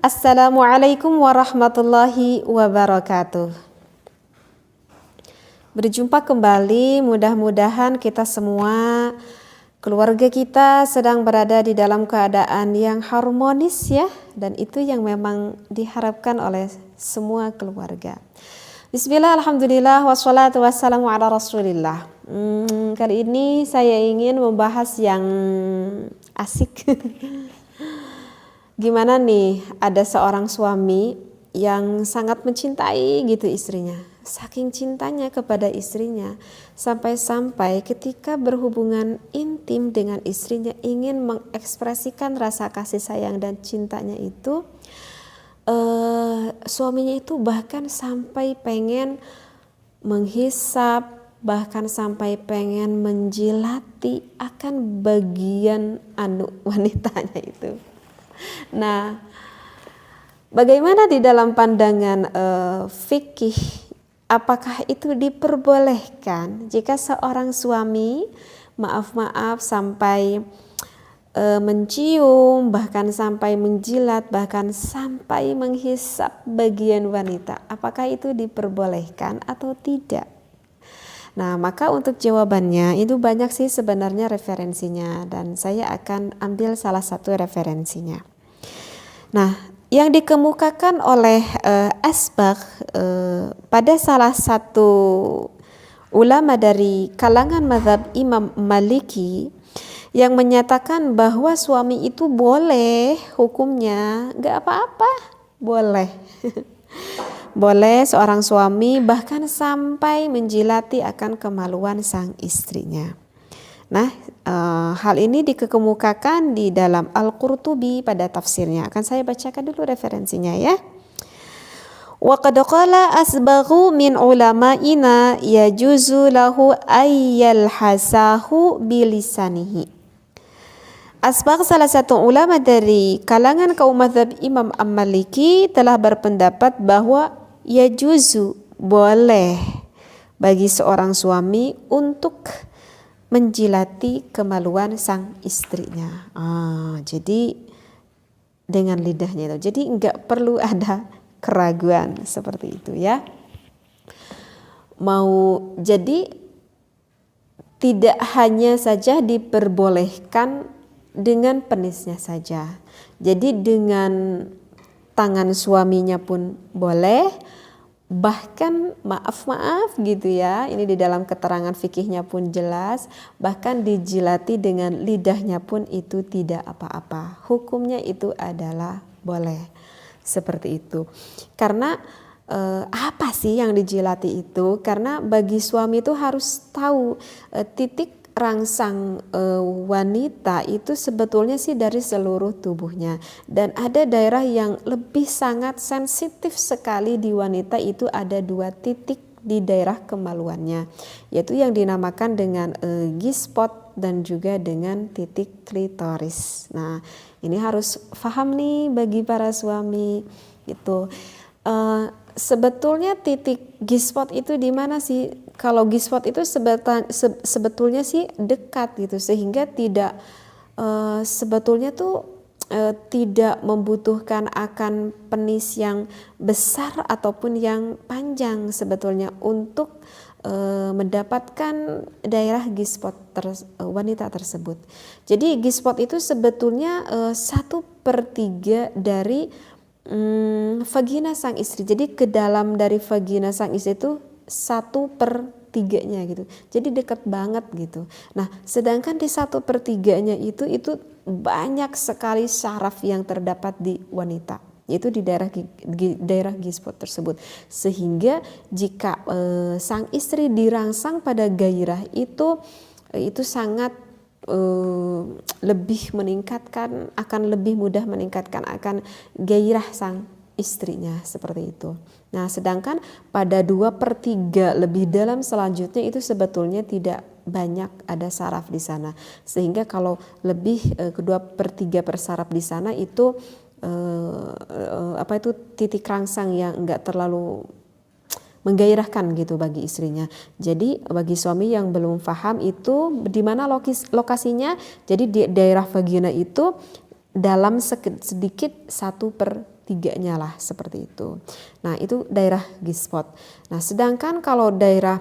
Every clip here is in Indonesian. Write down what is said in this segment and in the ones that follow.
Assalamualaikum warahmatullahi wabarakatuh. Berjumpa kembali, mudah-mudahan kita semua, keluarga kita sedang berada di dalam keadaan yang harmonis ya. Dan itu yang memang diharapkan oleh semua keluarga. Bismillah, alhamdulillah, wassalatu wassalamu ala rasulillah. Kali ini saya ingin membahas yang asik. Gimana nih, ada seorang suami yang sangat mencintai gitu istrinya. Saking cintanya kepada istrinya, sampai-sampai ketika berhubungan intim dengan istrinya ingin mengekspresikan rasa kasih sayang dan cintanya itu, suaminya itu bahkan sampai pengen menghisap, bahkan sampai pengen menjilati akan bagian wanitanya itu. Nah, bagaimana di dalam pandangan fikih, apakah itu diperbolehkan jika seorang suami maaf sampai mencium, bahkan sampai menjilat, bahkan sampai menghisap bagian wanita? Apakah itu diperbolehkan atau tidak? Nah, maka untuk jawabannya itu banyak sih sebenarnya referensinya, dan saya akan ambil salah satu referensinya. Nah, yang dikemukakan oleh Asbagh pada salah satu ulama dari kalangan mazhab Imam Maliki yang menyatakan bahwa suami itu boleh hukumnya, gak apa-apa, boleh. Boleh seorang suami bahkan sampai menjilati akan kemaluan sang istrinya. Nah, hal ini dikemukakan di dalam Al-Qurtubi pada tafsirnya. Akan saya bacakan dulu referensinya ya. Wa qad qala asbaghu min ulama'ina yajuzu lahu ayyal hasahu bilisanihi. Asbagh, salah satu ulama dari kalangan kaum mazhab Imam Maliki, telah berpendapat bahwa yajuzu, boleh bagi seorang suami untuk menjilati kemaluan sang istrinya. Jadi dengan lidahnya itu. Jadi enggak perlu ada keraguan seperti itu ya. Jadi tidak hanya saja diperbolehkan dengan penisnya saja. Jadi dengan tangan suaminya pun boleh. Bahkan maaf gitu ya, ini di dalam keterangan fikihnya pun jelas, bahkan dijilati dengan lidahnya pun itu tidak apa-apa. Hukumnya itu adalah boleh. Seperti itu. Karena apa sih yang dijilati itu? Karena bagi suami itu harus tahu titik rangsang wanita itu sebetulnya sih dari seluruh tubuhnya, dan ada daerah yang lebih sangat sensitif sekali di wanita, itu ada 2 titik di daerah kemaluannya, yaitu yang dinamakan dengan G-spot dan juga dengan titik klitoris. Nah, ini harus paham nih bagi para suami gitu. Sebetulnya titik G-spot itu di mana sih? Kalau G-spot itu sebetulnya sih dekat gitu, sehingga tidak sebetulnya tuh tidak membutuhkan akan penis yang besar ataupun yang panjang sebetulnya untuk mendapatkan daerah G-spot wanita tersebut. Jadi G-spot itu sebetulnya 1/3 dari vagina sang istri. Jadi ke dalam dari vagina sang istri itu 1/3-nya gitu. Jadi dekat banget gitu. Nah, sedangkan di 1/3-nya itu banyak sekali syaraf yang terdapat di wanita, yaitu di daerah G-spot tersebut. Sehingga jika sang istri dirangsang pada gairah itu sangat lebih meningkatkan, akan lebih mudah meningkatkan akan gairah sang istrinya, seperti itu. Nah, sedangkan pada 2/3 lebih dalam selanjutnya itu sebetulnya tidak banyak ada saraf di sana, sehingga kalau lebih ke 2/3 persaraf di sana itu titik rangsang yang enggak terlalu menggairahkan gitu bagi istrinya. Jadi bagi suami yang belum paham itu di mana lokasinya, jadi di daerah vagina itu dalam sedikit 1/3 sepertiganya lah seperti itu. Nah itu daerah G-spot. Nah sedangkan kalau daerah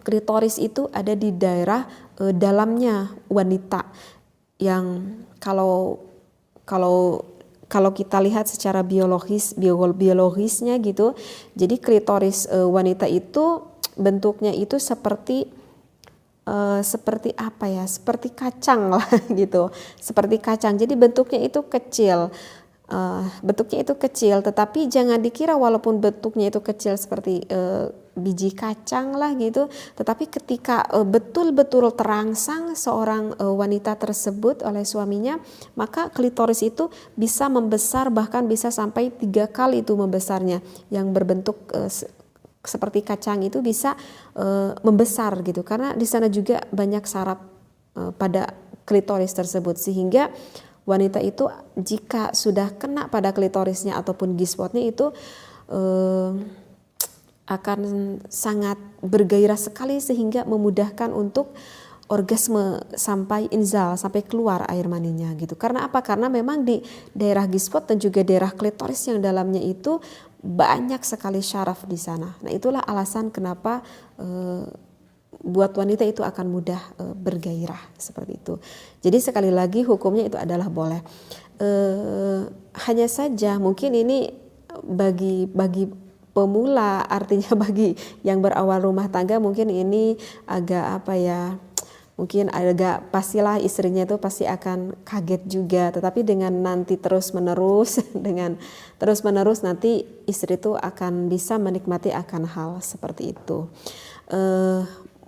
klitoris itu ada di daerah dalamnya wanita yang kalau kita lihat secara biologisnya gitu, jadi klitoris wanita itu bentuknya itu seperti apa ya, seperti kacang lah gitu, seperti kacang. Jadi bentuknya itu kecil. Tetapi jangan dikira walaupun bentuknya itu kecil seperti biji kacang lah gitu, tetapi ketika betul-betul terangsang seorang wanita tersebut oleh suaminya, maka klitoris itu bisa membesar, bahkan bisa sampai 3 kali itu membesarnya, yang berbentuk seperti kacang itu bisa membesar gitu, karena di sana juga banyak saraf pada klitoris tersebut, sehingga wanita itu jika sudah kena pada klitorisnya ataupun G-spotnya itu akan sangat bergairah sekali, sehingga memudahkan untuk orgasme sampai inzal, sampai keluar air maninya gitu. Karena apa? Karena memang di daerah G-spot dan juga daerah klitoris yang dalamnya itu banyak sekali syaraf di sana. Nah itulah alasan kenapa buat wanita itu akan mudah bergairah seperti itu. Jadi sekali lagi hukumnya itu adalah boleh. Hanya saja mungkin ini bagi pemula, artinya bagi yang berawal rumah tangga mungkin ini agak apa ya, mungkin agak pastilah istrinya itu pasti akan kaget juga, tetapi dengan nanti terus menerus nanti istri itu akan bisa menikmati akan hal seperti itu.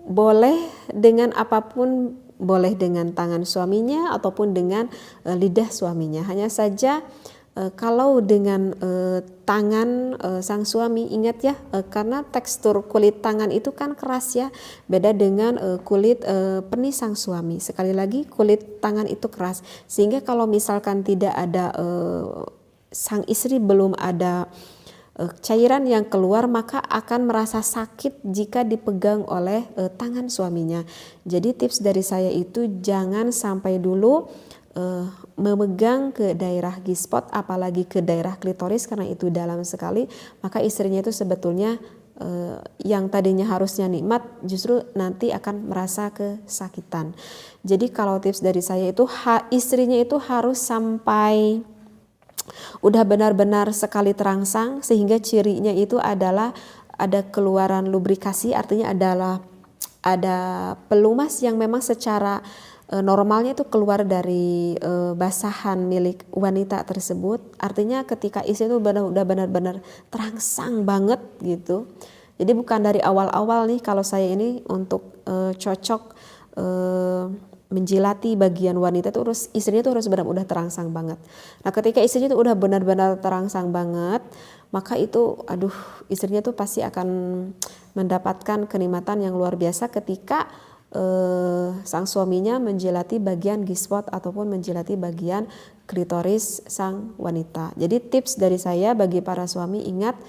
Boleh dengan apapun, boleh dengan tangan suaminya ataupun dengan lidah suaminya. Hanya saja kalau dengan tangan sang suami, ingat ya, karena tekstur kulit tangan itu kan keras ya, beda dengan kulit penis sang suami. Sekali lagi kulit tangan itu keras, sehingga kalau misalkan tidak ada sang istri belum ada cairan yang keluar, maka akan merasa sakit jika dipegang oleh tangan suaminya. Jadi tips dari saya itu jangan sampai dulu memegang ke daerah G-spot, apalagi ke daerah klitoris, karena itu dalam sekali. Maka istrinya itu sebetulnya yang tadinya harusnya nikmat justru nanti akan merasa kesakitan. Jadi kalau tips dari saya itu istrinya itu harus sampai udah benar-benar sekali terangsang, sehingga cirinya itu adalah ada keluaran lubrikasi, artinya adalah ada pelumas yang memang secara normalnya itu keluar dari basahan milik wanita tersebut. Artinya ketika istri itu udah benar-benar terangsang banget gitu. Jadi bukan dari awal-awal nih, kalau saya ini untuk cocok menjilati bagian wanita itu istrinya itu harus benar-benar udah terangsang banget. Nah ketika istrinya itu udah benar-benar terangsang banget, maka itu istrinya tuh pasti akan mendapatkan kenikmatan yang luar biasa ketika sang suaminya menjilati bagian G-spot ataupun menjilati bagian klitoris sang wanita. Jadi tips dari saya bagi para suami, ingat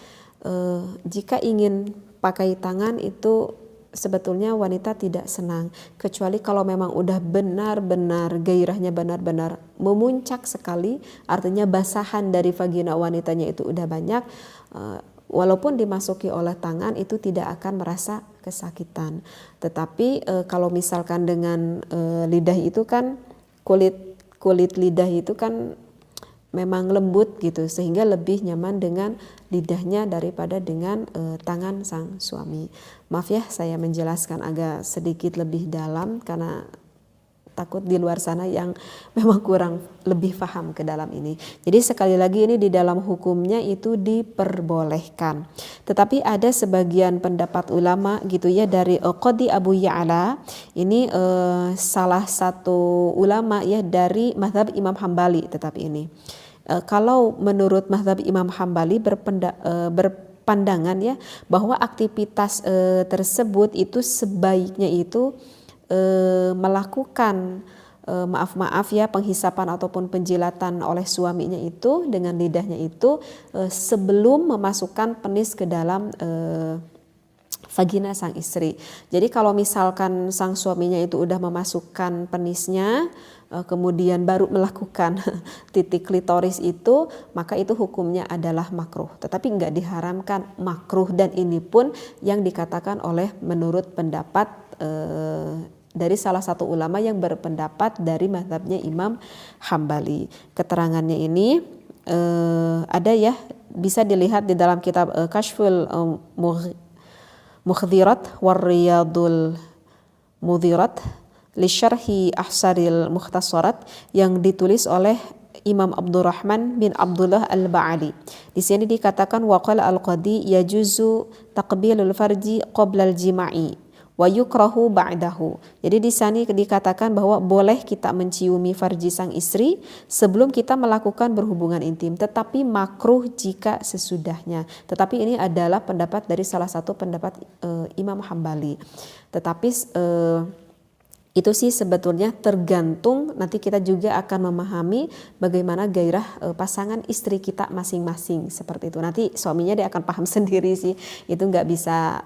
jika ingin pakai tangan itu sebetulnya wanita tidak senang, kecuali kalau memang udah benar-benar gairahnya benar-benar memuncak sekali, artinya basahan dari vagina wanitanya itu udah banyak, walaupun dimasuki oleh tangan itu tidak akan merasa kesakitan. Tetapi kalau misalkan dengan lidah itu kan kulit lidah itu kan memang lembut gitu, sehingga lebih nyaman dengan lidahnya daripada dengan tangan sang suami. Maaf ya, saya menjelaskan agak sedikit lebih dalam karena takut di luar sana yang memang kurang lebih paham ke dalam ini. Jadi sekali lagi ini di dalam hukumnya itu diperbolehkan. Tetapi ada sebagian pendapat ulama gitu ya, dari Qadi Abu Ya'la, ini salah satu ulama ya dari mazhab Imam Hambali. Tetapi ini kalau menurut mazhab Imam Hambali berpandangan ya bahwa aktivitas tersebut itu sebaiknya itu melakukan maaf ya penghisapan ataupun penjilatan oleh suaminya itu dengan lidahnya itu sebelum memasukkan penis ke dalam vagina sang istri. Jadi kalau misalkan sang suaminya itu udah memasukkan penisnya kemudian baru melakukan titik klitoris itu, maka itu hukumnya adalah makruh. Tetapi enggak diharamkan makruh, dan ini pun yang dikatakan oleh menurut pendapat dari salah satu ulama yang berpendapat dari mazhabnya Imam Hambali. Keterangannya ini ada ya, bisa dilihat di dalam kitab Kashful Mukhdirat Warriyadul Mudhirat li syarhi Ahsaril Mukhtasarat yang ditulis oleh Imam Abdurrahman bin Abdullah Al-Ba'ali. Di sini dikatakan waqala al-qadi yajuzu taqbilul farji qabla al-jima'i wa yukrahu ba'dahu. Jadi di sini dikatakan bahwa boleh kita menciumi farji sang istri sebelum kita melakukan berhubungan intim, tetapi makruh jika sesudahnya. Tetapi ini adalah pendapat dari salah satu pendapat Imam Hambali. Tetapi itu sih sebetulnya tergantung, nanti kita juga akan memahami bagaimana gairah pasangan istri kita masing-masing, seperti itu. Nanti suaminya dia akan paham sendiri sih, itu nggak bisa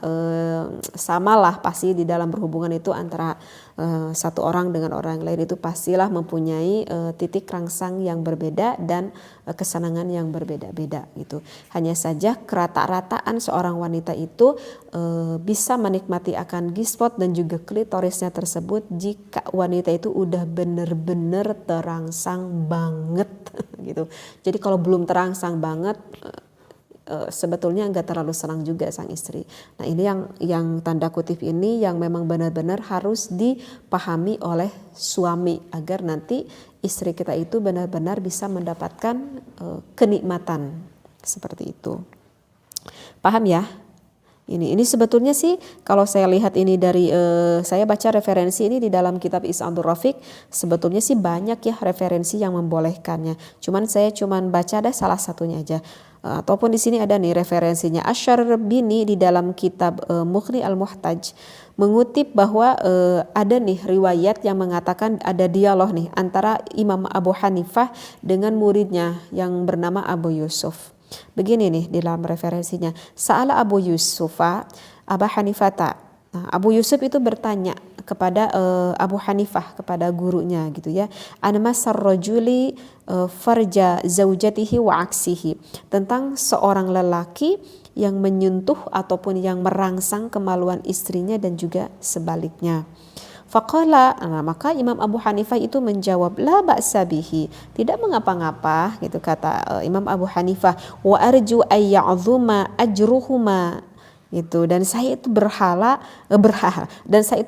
samalah pasti di dalam berhubungan itu antara satu orang dengan orang lain, itu pastilah mempunyai titik rangsang yang berbeda dan kesenangan yang berbeda-beda gitu. Hanya saja kerata-rataan seorang wanita itu bisa menikmati akan G-spot dan juga klitorisnya tersebut jika wanita itu udah bener-bener terangsang banget gitu. Jadi kalau belum terangsang banget, sebetulnya nggak terlalu senang juga sang istri. Nah ini yang tanda kutip ini yang memang benar-benar harus dipahami oleh suami agar nanti istri kita itu benar-benar bisa mendapatkan kenikmatan seperti itu. Paham ya? Ini sebetulnya sih kalau saya lihat ini dari saya baca referensi ini di dalam kitab Is'adur Rafiq, sebetulnya sih banyak ya referensi yang membolehkannya. Saya baca ada salah satunya aja. Ataupun di sini ada nih referensinya. Asy-Syarbini di dalam kitab Mughni Al-Muhtaj mengutip bahwa ada nih riwayat yang mengatakan ada dialog nih antara Imam Abu Hanifah dengan muridnya yang bernama Abu Yusuf. Begini nih di dalam referensinya. Sa'ala Abu Yusufa Aba Hanifata. Nah, Abu Yusuf itu bertanya kepada Abu Hanifah, kepada gurunya gitu ya. Anmasar rajuli farja zaujatihi wa aksihi. Tentang seorang lelaki yang menyentuh ataupun yang merangsang kemaluan istrinya dan juga sebaliknya. Faqala, maka Imam Abu Hanifah itu menjawab, la ba'sa bihi, tidak mengapa-ngapa gitu kata Imam Abu Hanifah, wa arju ay ya'zuma ajruhuma gitu, dan saya itu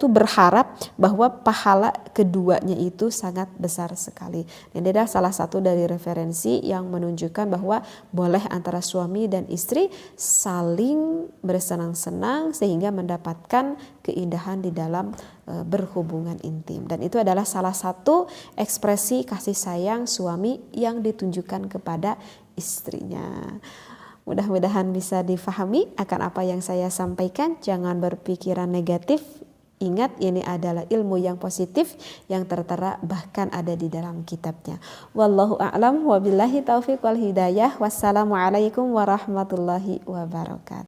berharap bahwa pahala keduanya itu sangat besar sekali. Dan ini adalah salah satu dari referensi yang menunjukkan bahwa boleh antara suami dan istri saling bersenang-senang sehingga mendapatkan keindahan di dalam berhubungan intim, dan itu adalah salah satu ekspresi kasih sayang suami yang ditunjukkan kepada istrinya. Mudah-mudahan bisa difahami akan apa yang saya sampaikan. Jangan berpikiran negatif. Ingat, ini adalah ilmu yang positif yang tertera bahkan ada di dalam kitabnya. Wallahu a'lam wa billahi taufiq wal hidayah. Wassalamualaikum warahmatullahi wabarakatuh.